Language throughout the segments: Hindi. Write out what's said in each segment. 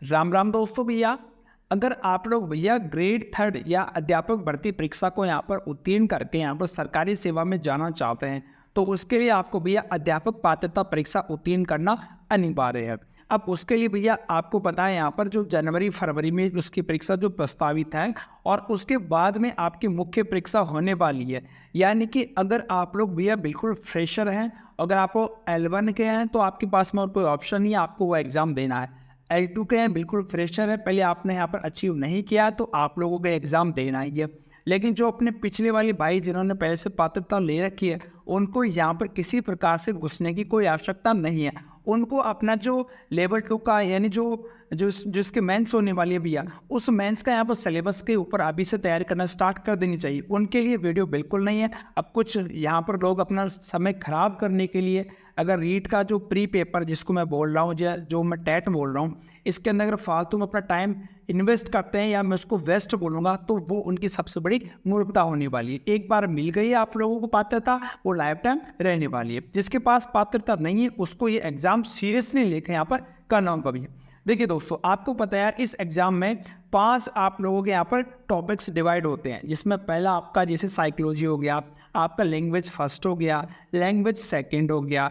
राम राम दोस्तों भैया। अगर आप लोग भैया ग्रेड थर्ड या अध्यापक भर्ती परीक्षा को यहाँ पर उत्तीर्ण करके यहाँ पर सरकारी सेवा में जाना चाहते हैं तो उसके लिए आपको भैया अध्यापक पात्रता परीक्षा उत्तीर्ण करना अनिवार्य है। अब उसके लिए भैया आपको पता है यहाँ पर जो जनवरी फरवरी में उसकी परीक्षा जो प्रस्तावित है और उसके बाद में आपकी मुख्य परीक्षा होने वाली है। यानी कि अगर आप लोग भैया बिल्कुल फ्रेशर हैं, अगर आप L1 के हैं तो आपके पास में और कोई ऑप्शन नहीं है, आपको वो एग्ज़ाम देना है। L2 के हैं, बिल्कुल फ्रेशर है, पहले आपने यहाँ पर अचीव नहीं किया तो आप लोगों को एग्ज़ाम देना ही है। लेकिन जो अपने पिछले वाले भाई जिन्होंने पहले से पात्रता ले रखी है उनको यहाँ पर किसी प्रकार से घुसने की कोई आवश्यकता नहीं है। उनको अपना जो लेवल 2 का यानी जिसके मेंस होने वाली है भैया, उस मेंस का यहाँ पर सिलेबस के ऊपर अभी से तैयारी करना स्टार्ट कर देनी चाहिए। उनके लिए वीडियो बिल्कुल नहीं है। अब कुछ यहाँ पर लोग अपना समय खराब करने के लिए अगर रीट का जो प्री पेपर जिसको मैं बोल रहा हूँ या जो मैं टेट बोल रहा हूँ, इसके अंदर अगर फालतू में अपना टाइम इन्वेस्ट करते हैं या मैं उसको वेस्ट बोलूँगा तो वो उनकी सबसे बड़ी मूर्खता होने वाली है। एक बार मिल गई है आप लोगों को पात्रता, वो लाइफ टाइम रहने वाली है। जिसके पास पात्रता नहीं है उसको ये एग्ज़ाम सीरियसली लेकर यहाँ पर करना होगा भैया। देखिए दोस्तों, आपको पता है यार इस एग्ज़ाम में 5 आप लोगों के यहाँ पर टॉपिक्स डिवाइड होते हैं, जिसमें पहला आपका जैसे साइकोलॉजी हो गया, आपका लैंग्वेज फर्स्ट हो गया, लैंग्वेज सेकंड हो गया,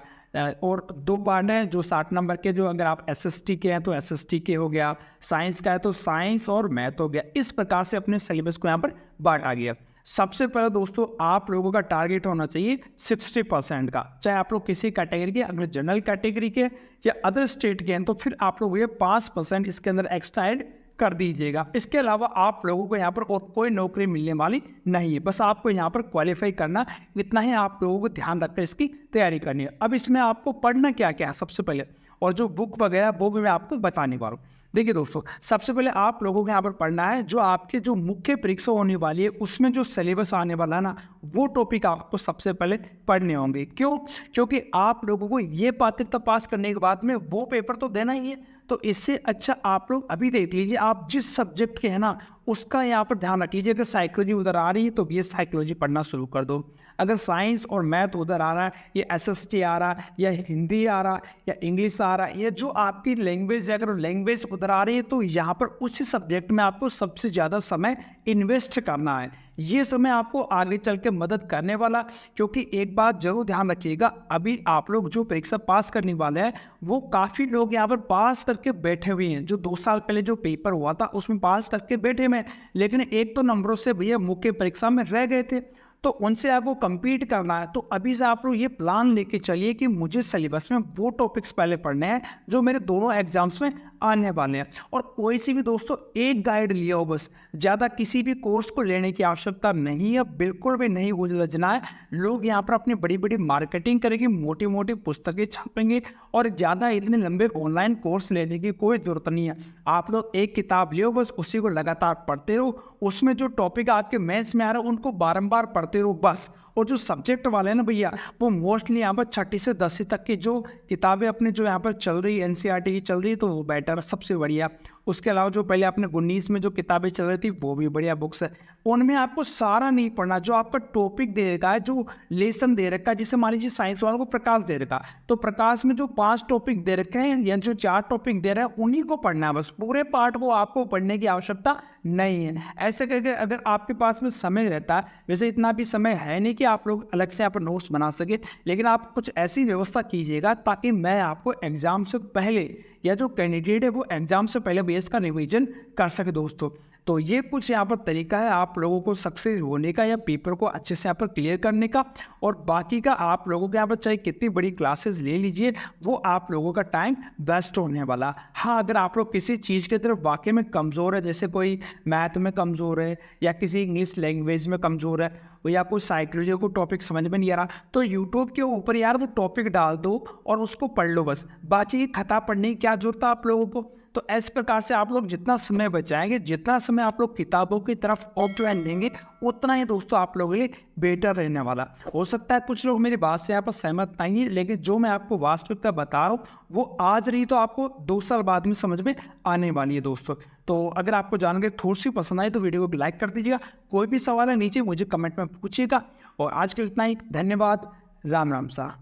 और 2 पार्ट हैं जो 60 नंबर के, जो अगर आप SST के हैं तो SST के हो गया, साइंस का है तो साइंस और मैथ हो गया। इस प्रकार से अपने सिलेबस को यहाँ पर बांटा गया। सबसे पहले दोस्तों आप लोगों का टारगेट होना चाहिए 60% का, चाहे आप लोग किसी कैटेगरी के, अगर जनरल कैटेगरी के या अदर स्टेट के हैं तो फिर आप लोग ये 5% इसके अंदर एक्स्ट्रा ऐड कर दीजिएगा। इसके अलावा आप लोगों को यहाँ पर और कोई नौकरी मिलने वाली नहीं है, बस आपको यहाँ पर क्वालिफाई करना, इतना ही आप लोगों को ध्यान रखकर इसकी तैयारी करनी है। अब इसमें आपको पढ़ना क्या क्या है सबसे पहले, और जो बुक वगैरह वो भी मैं आपको बताने वाला हूँ। देखिए दोस्तों, सबसे पहले आप लोगों को यहाँ पर पढ़ना है जो आपके जो मुख्य परीक्षा होने वाली है उसमें जो सिलेबस आने वाला है ना, वो टॉपिक आपको सबसे पहले पढ़ने होंगे। क्यों? क्योंकि आप लोगों को ये पात्रता पास करने के बाद में वो पेपर तो देना ही है। तो इससे अच्छा आप लोग अभी देख लीजिए, आप जिस सब्जेक्ट के हैं ना उसका यहाँ पर ध्यान रख लीजिए। अगर साइकोलॉजी उधर आ रही है तो ये साइकोलॉजी पढ़ना शुरू कर दो। अगर साइंस और मैथ उधर आ रहा है, ये SST आ रहा है या हिंदी आ रहा है या इंग्लिश आ रहा है, ये जो आपकी लैंग्वेज है, अगर लैंग्वेज उधर आ रही है तो यहाँ पर उसी सब्जेक्ट में आपको सबसे ज़्यादा समय इन्वेस्ट करना है। ये समय आपको आगे चल के मदद करने वाला। क्योंकि एक बात जरूर ध्यान रखिएगा, अभी आप लोग जो परीक्षा पास करने वाले हैं वो काफ़ी लोग यहाँ पर पास करके बैठे हुए हैं। जो 2 साल पहले जो पेपर हुआ था उसमें पास करके बैठे में, लेकिन एक तो नंबरों से भैया मुख्य परीक्षा में रह गए थे, तो उनसे आपको compete करना है। तो अभी से आप लोग ये प्लान लेके चलिए कि मुझे सिलेबस में वो टॉपिक्स पहले पढ़ने हैं जो मेरे दोनों एग्जाम्स में आने वाले हैं। और कोई सी भी दोस्तों एक गाइड लिया हो बस, ज़्यादा किसी भी कोर्स को लेने की आवश्यकता नहीं है, बिल्कुल भी नहीं उलझना है। लोग यहाँ पर अपनी बड़ी बड़ी मार्केटिंग करेंगे, मोटी मोटी पुस्तकें छापेंगे और ज़्यादा इतने लंबे ऑनलाइन कोर्स लेने की कोई ज़रूरत नहीं है। आप लोग एक किताब लियो बस, उसी को लगातार पढ़ते रहो, उसमें जो टॉपिक आपके मैथ्स में आ रहा है उनको बारंबार पढ़ते रहो बस। और जो सब्जेक्ट वाले हैं ना भैया, वो मोस्टली यहाँ पर 6ठी से 10वीं तक की जो किताबें अपने जो यहाँ पर चल रही है, NCERT की चल रही है, तो वो बेटर, सबसे बढ़िया। उसके अलावा जो पहले अपने 19 में जो किताबें चल रही थी वो भी बढ़िया बुक्स है। उनमें आपको सारा नहीं पढ़ना, जो आपका टॉपिक दे रखा है, जो लेसन दे रखा है, जैसे मान लीजिए साइंस वालों को प्रकाश दे रखा है तो प्रकाश में जो 5 टॉपिक दे रखे हैं या जो 4 टॉपिक दे रहे हैं उन्हीं को पढ़ना है बस। पूरे पार्ट को आपको पढ़ने की आवश्यकता नहीं है। ऐसे करके अगर आपके पास में समय रहता है, वैसे इतना भी समय है नहीं कि आप लोग अलग से यहाँ पर नोट्स बना सके, लेकिन आप कुछ ऐसी व्यवस्था कीजिएगा ताकि मैं आपको एग्जाम से पहले या जो कैंडिडेट है वो एग्जाम से पहले बेस का रिवीजन कर सके दोस्तों। तो ये कुछ यहाँ पर तरीका है आप लोगों को सक्सेस होने का या पेपर को अच्छे से यहाँ पर क्लियर करने का। और बाकी का आप लोगों के यहाँ पर चाहे कितनी बड़ी क्लासेस ले लीजिए, वो आप लोगों का टाइम वेस्ट होने वाला। हाँ, अगर आप लोग किसी चीज़ की तरफ वाकई में कमज़ोर है, जैसे कोई मैथ में कमज़ोर है या किसी इंग्लिश लैंग्वेज में कमज़ोर है या कोई साइकोलॉजी को टॉपिक समझ में नहीं आ रहा, तो यूट्यूब के ऊपर यार वो टॉपिक डाल दो और उसको पढ़ लो बस। बाकी खता पढ़ने की क्या जरूरत है आप लोगों को। तो इस प्रकार से आप लोग जितना समय बचाएंगे, जितना समय आप लोग किताबों की तरफ ऑप्शन देंगे, उतना ही दोस्तों आप लोगों के लिए बेटर रहने वाला। हो सकता है कुछ लोग मेरी बात से यहाँ पर सहमत नहीं है, लेकिन जो मैं आपको वास्तविकता बता रहा हूँ वो आज रही तो आपको 2 साल बाद में समझ में आने वाली है दोस्तों। तो अगर आपको जानकारी थोड़ी सी पसंद आई तो वीडियो को लाइक कर दीजिएगा। कोई भी सवाल है नीचे मुझे कमेंट में पूछिएगा। और आज के लिए इतना ही, धन्यवाद। राम राम सा।